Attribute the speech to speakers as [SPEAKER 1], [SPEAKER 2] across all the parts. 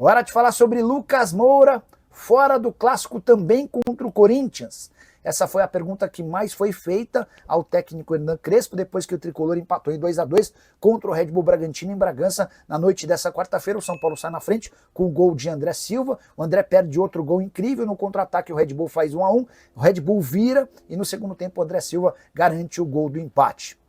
[SPEAKER 1] Hora de falar sobre Lucas Moura, fora do clássico também contra o Corinthians. Essa foi a pergunta que mais foi feita ao técnico Hernan Crespo, depois que o Tricolor empatou em 2-2 contra o Red Bull Bragantino em Bragança na noite dessa quarta-feira. O São Paulo sai na frente com o gol de André Silva. O André perde outro gol incrível no contra-ataque, o Red Bull faz 1-1, o Red Bull vira e no segundo tempo o André Silva garante o gol do empate.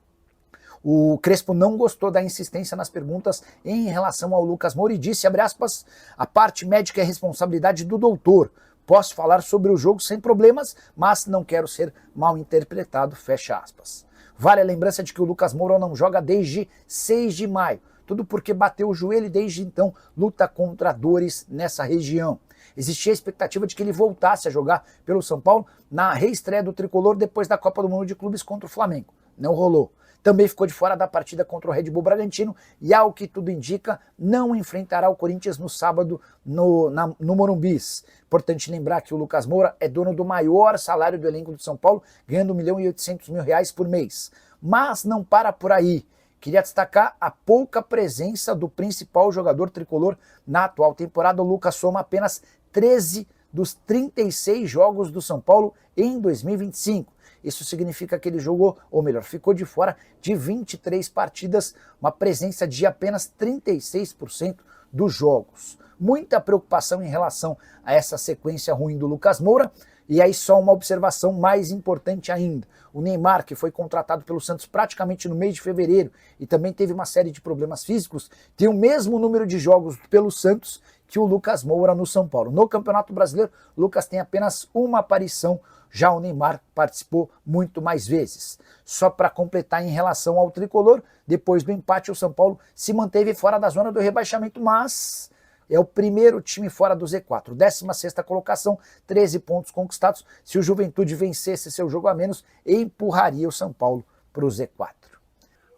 [SPEAKER 1] O Crespo não gostou da insistência nas perguntas em relação ao Lucas Moura e disse, abre aspas, a parte médica é responsabilidade do doutor. Posso falar sobre o jogo sem problemas, mas não quero ser mal interpretado, fecha aspas. Vale a lembrança de que o Lucas Moura não joga desde 6 de maio. Tudo porque bateu o joelho e desde então luta contra dores nessa região. Existia a expectativa de que ele voltasse a jogar pelo São Paulo na reestreia do Tricolor depois da Copa do Mundo de Clubes contra o Flamengo. Não rolou. Também ficou de fora da partida contra o Red Bull Bragantino e, ao que tudo indica, não enfrentará o Corinthians no sábado no Morumbis. Importante lembrar que o Lucas Moura é dono do maior salário do elenco do São Paulo, ganhando R$1.800.000 por mês. Mas não para por aí. Queria destacar a pouca presença do principal jogador tricolor na atual temporada. O Lucas soma apenas 13 dos 36 jogos do São Paulo em 2025. Isso significa que ele jogou, ou melhor, ficou de fora de 23 partidas, uma presença de apenas 36% dos jogos. Muita preocupação em relação a essa sequência ruim do Lucas Moura. E aí só uma observação mais importante ainda. O Neymar, que foi contratado pelo Santos praticamente no mês de fevereiro e também teve uma série de problemas físicos, tem o mesmo número de jogos pelo Santos que o Lucas Moura no São Paulo. No Campeonato Brasileiro, o Lucas tem apenas uma aparição, já o Neymar participou muito mais vezes. Só para completar em relação ao Tricolor, depois do empate o São Paulo se manteve fora da zona do rebaixamento, mas é o primeiro time fora do Z4, 16ª colocação, 13 pontos conquistados. Se o Juventude vencesse seu jogo a menos, empurraria o São Paulo para o Z4.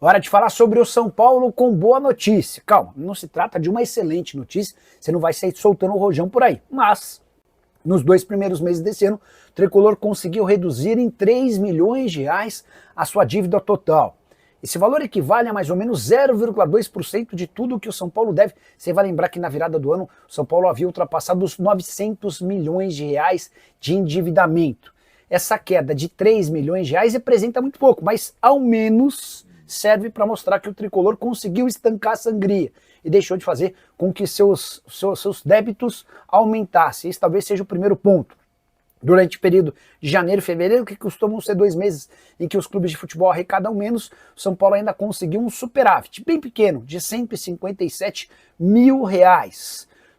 [SPEAKER 1] Hora de falar sobre o São Paulo com boa notícia. Calma, não se trata de uma excelente notícia, você não vai sair soltando o rojão por aí. Mas, nos 2 primeiros meses desse ano, o Tricolor conseguiu reduzir em R$3 milhões a sua dívida total. Esse valor equivale a mais ou menos 0,2% de tudo que o São Paulo deve. Você vai lembrar que na virada do ano, o São Paulo havia ultrapassado os R$900 milhões de endividamento. Essa queda de R$3 milhões representa muito pouco, mas ao menos serve para mostrar que o Tricolor conseguiu estancar a sangria e deixou de fazer com que seus débitos aumentassem. Esse talvez seja o primeiro ponto. Durante o período de janeiro e fevereiro, que costumam ser 2 meses em que os clubes de futebol arrecadam menos, o São Paulo ainda conseguiu um superávit bem pequeno, de R$157 mil.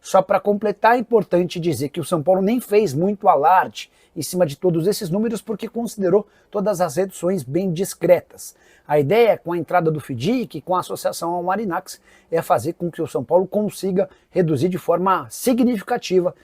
[SPEAKER 1] Só para completar, é importante dizer que o São Paulo nem fez muito alarde em cima de todos esses números porque considerou todas as reduções bem discretas. A ideia, com a entrada do FIDIC, com a associação ao Marinax, é fazer com que o São Paulo consiga reduzir de forma significativa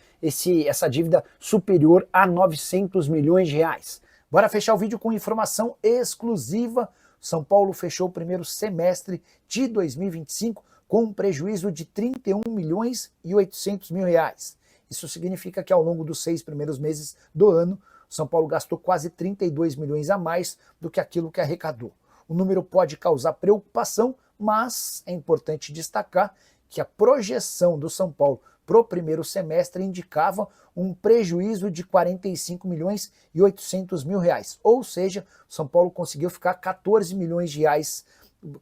[SPEAKER 1] essa dívida superior a R$900 milhões. Bora fechar o vídeo com informação exclusiva. São Paulo fechou o primeiro semestre de 2025 com um prejuízo de R$31.800.000. Isso significa que ao longo dos 6 primeiros meses do ano, o São Paulo gastou quase 32 milhões a mais do que aquilo que arrecadou. O número pode causar preocupação, mas é importante destacar que a projeção do São Paulo para o primeiro semestre indicava um prejuízo de R$40.800.000. Ou seja, o São Paulo conseguiu ficar R$14 milhões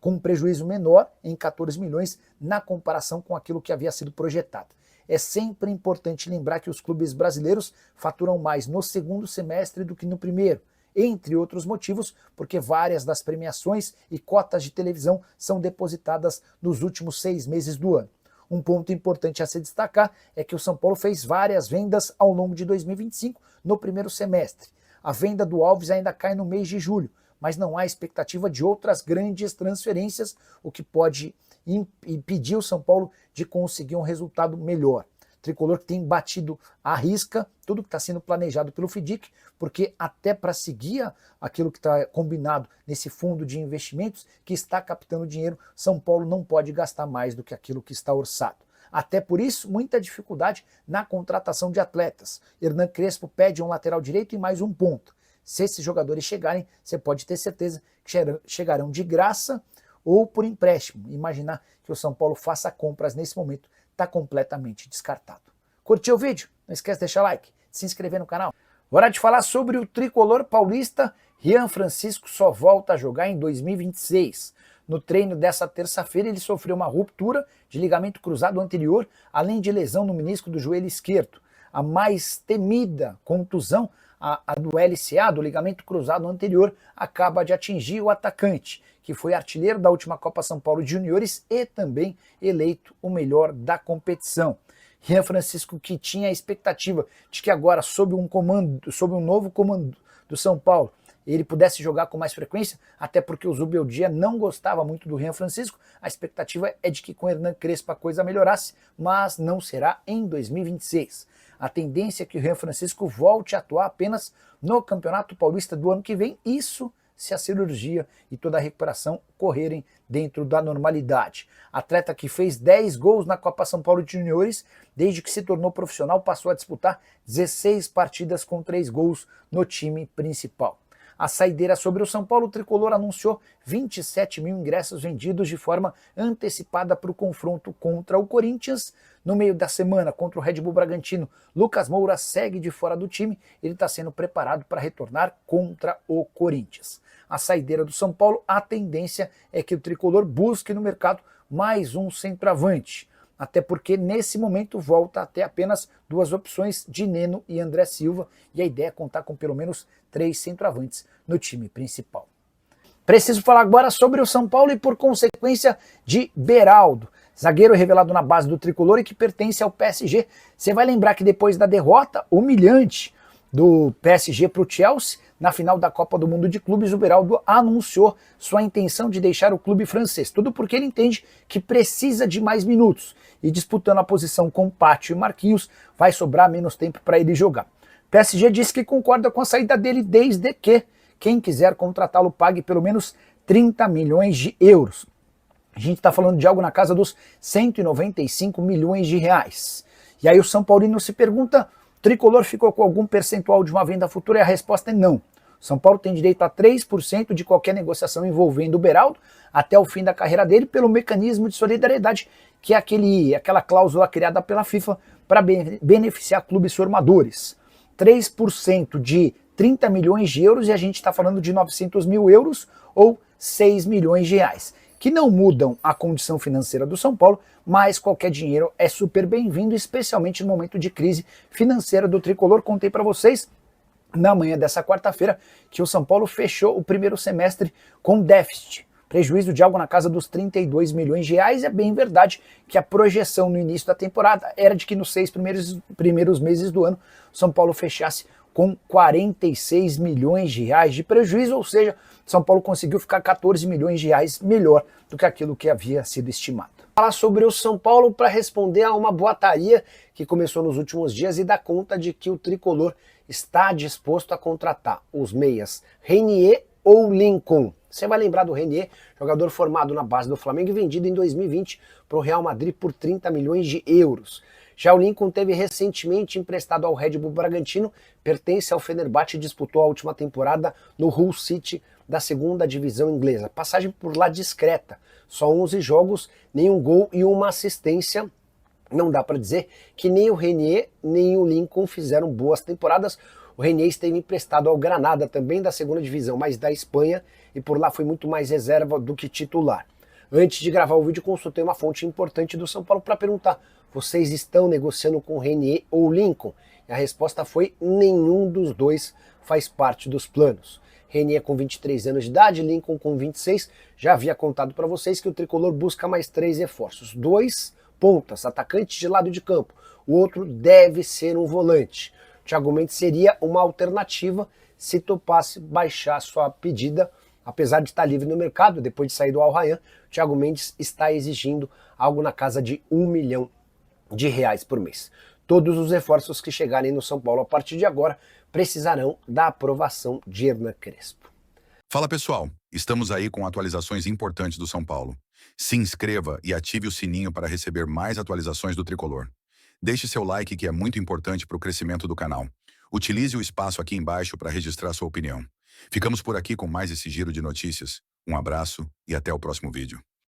[SPEAKER 1] com um prejuízo menor em 14 milhões na comparação com aquilo que havia sido projetado. É sempre importante lembrar que os clubes brasileiros faturam mais no segundo semestre do que no primeiro, entre outros motivos, porque várias das premiações e cotas de televisão são depositadas nos últimos 6 meses do ano. Um ponto importante a se destacar é que o São Paulo fez várias vendas ao longo de 2025 no primeiro semestre. A venda do Alves ainda cai no mês de julho, mas não há expectativa de outras grandes transferências, o que pode impedir o São Paulo de conseguir um resultado melhor. O Tricolor tem batido à risca tudo que está sendo planejado pelo FIDIC, porque até para seguir aquilo que está combinado nesse fundo de investimentos que está captando dinheiro, São Paulo não pode gastar mais do que aquilo que está orçado. Até por isso, muita dificuldade na contratação de atletas. Hernan Crespo pede um lateral direito e mais um ponto. Se esses jogadores chegarem, você pode ter certeza que chegarão de graça ou por empréstimo. Imaginar que o São Paulo faça compras nesse momento está completamente descartado. Curtiu o vídeo? Não esquece de deixar like, se inscrever no canal. Hora de falar sobre o tricolor paulista. Ryan Francisco só volta a jogar em 2026. No treino dessa terça-feira, ele sofreu uma ruptura de ligamento cruzado anterior, além de lesão no menisco do joelho esquerdo. A mais temida contusão, a do LCA, do ligamento cruzado anterior, acaba de atingir o atacante, que foi artilheiro da última Copa São Paulo de Juniores e também eleito o melhor da competição. Ryan Francisco, que tinha a expectativa de que agora, sob um novo comando do São Paulo, ele pudesse jogar com mais frequência, até porque o Zubeldia não gostava muito do Ryan Francisco. A expectativa é de que com o Hernan Crespo a coisa melhorasse, mas não será em 2026. A tendência é que o Ryan Francisco volte a atuar apenas no Campeonato Paulista do ano que vem, isso se a cirurgia e toda a recuperação correrem dentro da normalidade. Atleta que fez 10 gols na Copa São Paulo de Juniores, desde que se tornou profissional, passou a disputar 16 partidas com 3 gols no time principal. A saideira sobre o São Paulo, o tricolor anunciou 27 mil ingressos vendidos de forma antecipada para o confronto contra o Corinthians. No meio da semana, contra o Red Bull Bragantino, Lucas Moura segue de fora do time. Ele está sendo preparado para retornar contra o Corinthians. A saideira do São Paulo, a tendência é que o tricolor busque no mercado mais um centroavante. Até porque nesse momento volta a ter apenas 2 opções de Neno e André Silva, e a ideia é contar com pelo menos 3 centroavantes no time principal. Preciso falar agora sobre o São Paulo e, por consequência, de Beraldo, zagueiro revelado na base do tricolor e que pertence ao PSG. Você vai lembrar que depois da derrota humilhante do PSG para o Chelsea, na final da Copa do Mundo de Clubes, o Beraldo anunciou sua intenção de deixar o clube francês. Tudo porque ele entende que precisa de mais minutos. E disputando a posição com Pátio e Marquinhos, vai sobrar menos tempo para ele jogar. O PSG disse que concorda com a saída dele desde que quem quiser contratá-lo pague pelo menos 30 milhões de euros. A gente está falando de algo na casa dos 195 milhões de reais. E aí o São Paulino se pergunta, o tricolor ficou com algum percentual de uma venda futura? E a resposta é não. São Paulo tem direito a 3% de qualquer negociação envolvendo o Beraldo até o fim da carreira dele pelo mecanismo de solidariedade, que é aquela cláusula criada pela FIFA para beneficiar clubes formadores. 3% de 30 milhões de euros e a gente está falando de 900 mil euros ou 6 milhões de reais, que não mudam a condição financeira do São Paulo, mas qualquer dinheiro é super bem-vindo, especialmente no momento de crise financeira do tricolor. Contei para vocês na manhã dessa quarta-feira que o São Paulo fechou o primeiro semestre com déficit, prejuízo de algo na casa dos 32 milhões de reais. É bem verdade que a projeção no início da temporada era de que nos 6 primeiros meses do ano o São Paulo fechasse com 46 milhões de reais de prejuízo, ou seja, São Paulo conseguiu ficar 14 milhões de reais melhor do que aquilo que havia sido estimado. Falar sobre o São Paulo para responder a uma boataria que começou nos últimos dias e dá conta de que o tricolor está disposto a contratar os meias Renier ou Lincoln. Você vai lembrar do Renier, jogador formado na base do Flamengo e vendido em 2020 para o Real Madrid por 30 milhões de euros. Já o Lincoln teve recentemente emprestado ao Red Bull Bragantino, pertence ao Fenerbahçe e disputou a última temporada no Hull City da segunda divisão inglesa. Passagem por lá discreta, só 11 jogos, nenhum gol e uma assistência. Não dá para dizer que nem o Renier nem o Lincoln fizeram boas temporadas. O Renier esteve emprestado ao Granada, também da segunda divisão, mas da Espanha, e por lá foi muito mais reserva do que titular. Antes de gravar o vídeo, consultei uma fonte importante do São Paulo para perguntar: vocês estão negociando com Renier ou Lincoln? E a resposta foi: nenhum dos dois faz parte dos planos. Renier com 23 anos de idade, Lincoln com 26. Já havia contado para vocês que o tricolor busca mais 3 reforços. 2 pontas, atacantes de lado de campo. O outro deve ser um volante. Thiago Mendes seria uma alternativa se topasse baixar sua pedida. Apesar de estar livre no mercado, depois de sair do Al Rayyan, Thiago Mendes está exigindo algo na casa de 1 milhão de reais por mês. Todos os reforços que chegarem no São Paulo a partir de agora precisarão da aprovação de Hernan Crespo.
[SPEAKER 2] Fala pessoal, estamos aí com atualizações importantes do São Paulo. Se inscreva e ative o sininho para receber mais atualizações do Tricolor. Deixe seu like, que é muito importante para o crescimento do canal. Utilize o espaço aqui embaixo para registrar sua opinião. Ficamos por aqui com mais esse giro de notícias. Um abraço e até o próximo vídeo.